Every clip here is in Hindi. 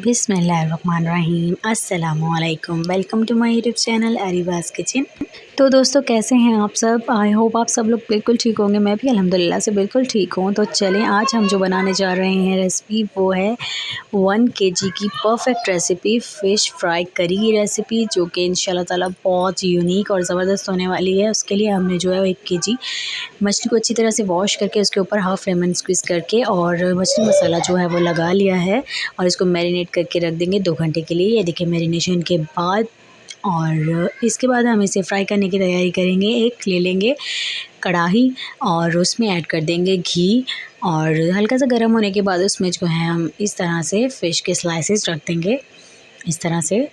बिस्मिल्लाहिर्रहमानिर्रहीम। अस्सलामुअलैकुम। Welcome to my YouTube channel Areeba's kitchen. तो दोस्तों, कैसे हैं आप सब? आई होप आप सब लोग बिल्कुल ठीक होंगे। मैं भी अल्हम्दुलिल्लाह से बिल्कुल ठीक हूँ। तो चलें, आज हम जो बनाने जा रहे हैं रेसिपी, वो है 1 केजी की परफेक्ट रेसिपी फ़िश फ्राई करी की रेसिपी, जो कि इंशाल्लाह ताला बहुत यूनिक और ज़बरदस्त होने वाली है। उसके लिए हमने जो है 1 केजी मछली को अच्छी तरह से वॉश करके उसके ऊपर हाफ़ लेमन स्क्वीज़ करके और मछली मसाला जो है वो लगा लिया है और इसको मैरिनेट करके रख देंगे 2 घंटे के लिए। ये देखिए मैरिनेशन के बाद, और इसके बाद हम इसे फ्राई करने की तैयारी करेंगे। एक ले लेंगे कढ़ाई और उसमें ऐड कर देंगे घी, और हल्का सा गर्म होने के बाद उसमें जो है हम इस तरह से फ़िश के स्लाइसेस रख देंगे। इस तरह से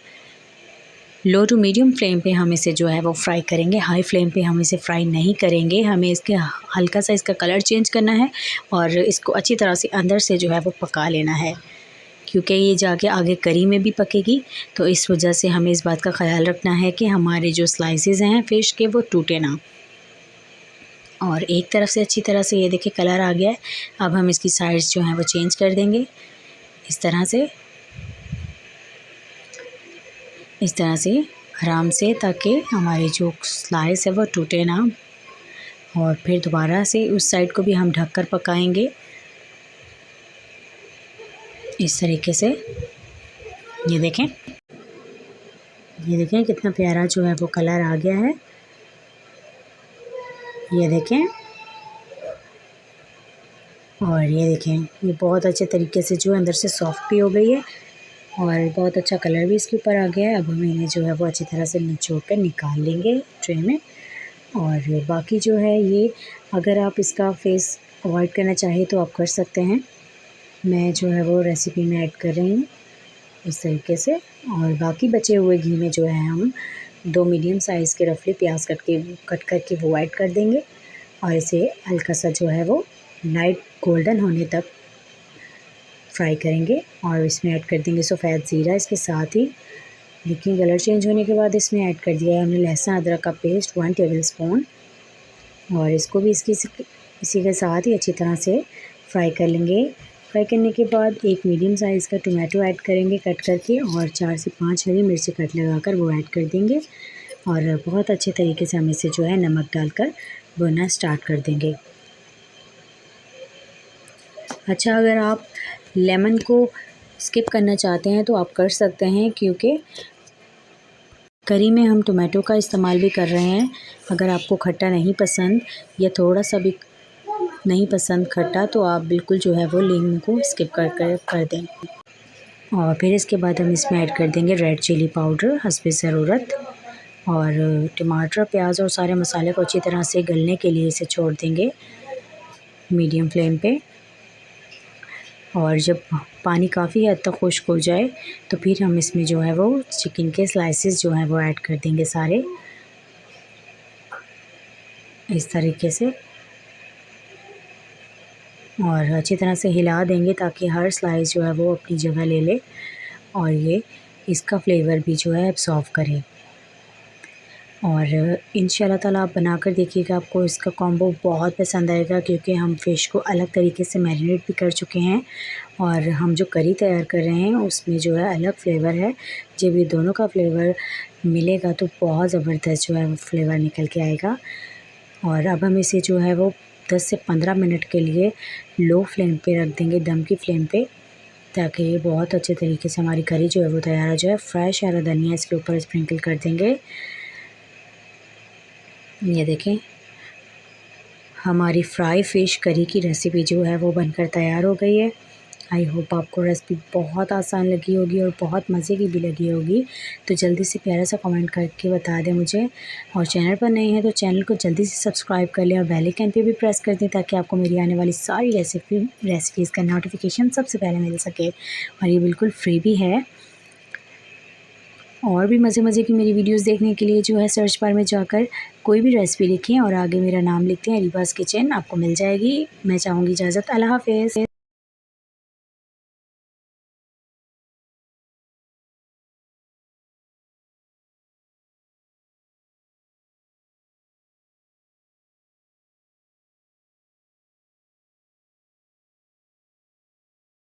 लो टू मीडियम फ्लेम पे हम इसे जो है वो फ्राई करेंगे। हाई फ्लेम पे हम इसे फ्राई नहीं करेंगे। हमें इसके हल्का सा इसका कलर चेंज करना है और इसको अच्छी तरह से अंदर से जो है वो पका लेना है, क्योंकि ये जाके आगे करी में भी पकेगी। तो इस वजह से हमें इस बात का ख़याल रखना है कि हमारे जो स्लाइसेस हैं फ़िश के, वो टूटे ना। और एक तरफ से अच्छी तरह से ये देखिए कलर आ गया है। अब हम इसकी साइड्स जो हैं वो चेंज कर देंगे इस तरह से आराम से, ताकि हमारी जो स्लाइस है वो टूटे ना। और फिर दोबारा से उस साइड को भी हम ढककर पकाएंगे इस तरीके से। ये देखें कितना प्यारा जो है वो कलर आ गया है। ये देखें, और ये देखें ये बहुत अच्छे तरीके से जो अंदर से सॉफ्ट भी हो गई है और बहुत अच्छा कलर भी इसके ऊपर आ गया है। अब हम इन्हें जो है वो अच्छी तरह से निचोड़ कर निकाल लेंगे ट्रे में। और बाकी जो है ये, अगर आप इसका फेस अवॉइड करना चाहें तो आप कर सकते हैं। मैं जो है वो रेसिपी में ऐड कर रही हूँ इस तरीके से। और बाकी बचे हुए घी में जो है हम 2 मीडियम साइज़ के रफली प्याज कट करके वो ऐड कर देंगे और इसे हल्का सा जो है वो लाइट गोल्डन होने तक फ्राई करेंगे। और इसमें ऐड कर देंगे सफ़ेद ज़ीरा इसके साथ ही। देखिए कलर चेंज होने के बाद इसमें ऐड कर दिया है हमने लहसुन अदरक का पेस्ट 1 टेबलस्पून, और इसको भी इसी के साथ ही अच्छी तरह से फ्राई कर लेंगे। फ्राई करने के बाद एक मीडियम साइज़ का टमाटो ऐड करेंगे कट करके, और 4 से 5 हरी मिर्ची कट लगाकर वो ऐड कर देंगे। और बहुत अच्छे तरीके से हम इसे जो है नमक डालकर भुनना स्टार्ट कर देंगे। अच्छा, अगर आप लेमन को स्किप करना चाहते हैं तो आप कर सकते हैं, क्योंकि करी में हम टमाटो का इस्तेमाल भी कर रहे हैं। अगर आपको खट्टा नहीं पसंद या थोड़ा सा भी नहीं पसंद खट्टा, तो आप बिल्कुल जो है वो लीमू को स्किप कर दें। और फिर इसके बाद हम इसमें ऐड कर देंगे रेड चिली पाउडर हस्बे ज़रूरत, और टमाटर, प्याज और सारे मसाले को अच्छी तरह से गलने के लिए इसे छोड़ देंगे मीडियम फ्लेम पे। और जब पानी काफ़ी हद तक खुश्क हो जाए तो फिर हम इसमें जो है वो चिकन के स्लाइसेस जो हैं वो ऐड कर देंगे सारे इस तरीके से, और अच्छी तरह से हिला देंगे ताकि हर स्लाइस जो है वो अपनी जगह ले ले और ये इसका फ्लेवर भी जो है एब्सॉर्ब करे। और इंशाल्लाह ताला आप बनाकर देखिएगा, आपको इसका कॉम्बो बहुत पसंद आएगा, क्योंकि हम फ़िश को अलग तरीके से मैरिनेट भी कर चुके हैं और हम जो करी तैयार कर रहे हैं उसमें जो है अलग फ्लेवर है। जब ये दोनों का फ्लेवर मिलेगा तो बहुत ज़बरदस्त जो है वो फ्लेवर निकल के आएगा। और अब हम इसे जो है वो 10 से 15 मिनट के लिए लो फ्लेम पे रख देंगे, दम की फ्लेम पे, ताकि ये बहुत अच्छे तरीके से हमारी करी जो है वो तैयार हो जाए। फ्रेश हरा धनिया इसके ऊपर स्प्रिंकल कर देंगे। ये देखें हमारी फ्राई फ़िश करी की रेसिपी जो है वो बनकर तैयार हो गई है। आई होप आपको रेसिपी बहुत आसान लगी होगी और बहुत मज़े की भी लगी होगी। तो जल्दी से प्यारा सा कमेंट करके बता दें मुझे, और चैनल पर नए हैं तो चैनल को जल्दी से सब्सक्राइब कर लें और बेल आइकन पे भी प्रेस कर दें, ताकि आपको मेरी आने वाली सारी रेसिपीज़ का नोटिफिकेशन सबसे पहले मिल सके। और ये बिल्कुल फ्री भी है। और भी मज़े की मेरी वीडियोस देखने के लिए जो है सर्च बार में जाकर कोई भी रेसिपी लिखें और आगे मेरा नाम लिखते हैं अरीबाज़ किचन, आपको मिल जाएगी। मैं चाहूँगी इजाज़त। अल्लाह हाफ़िज़।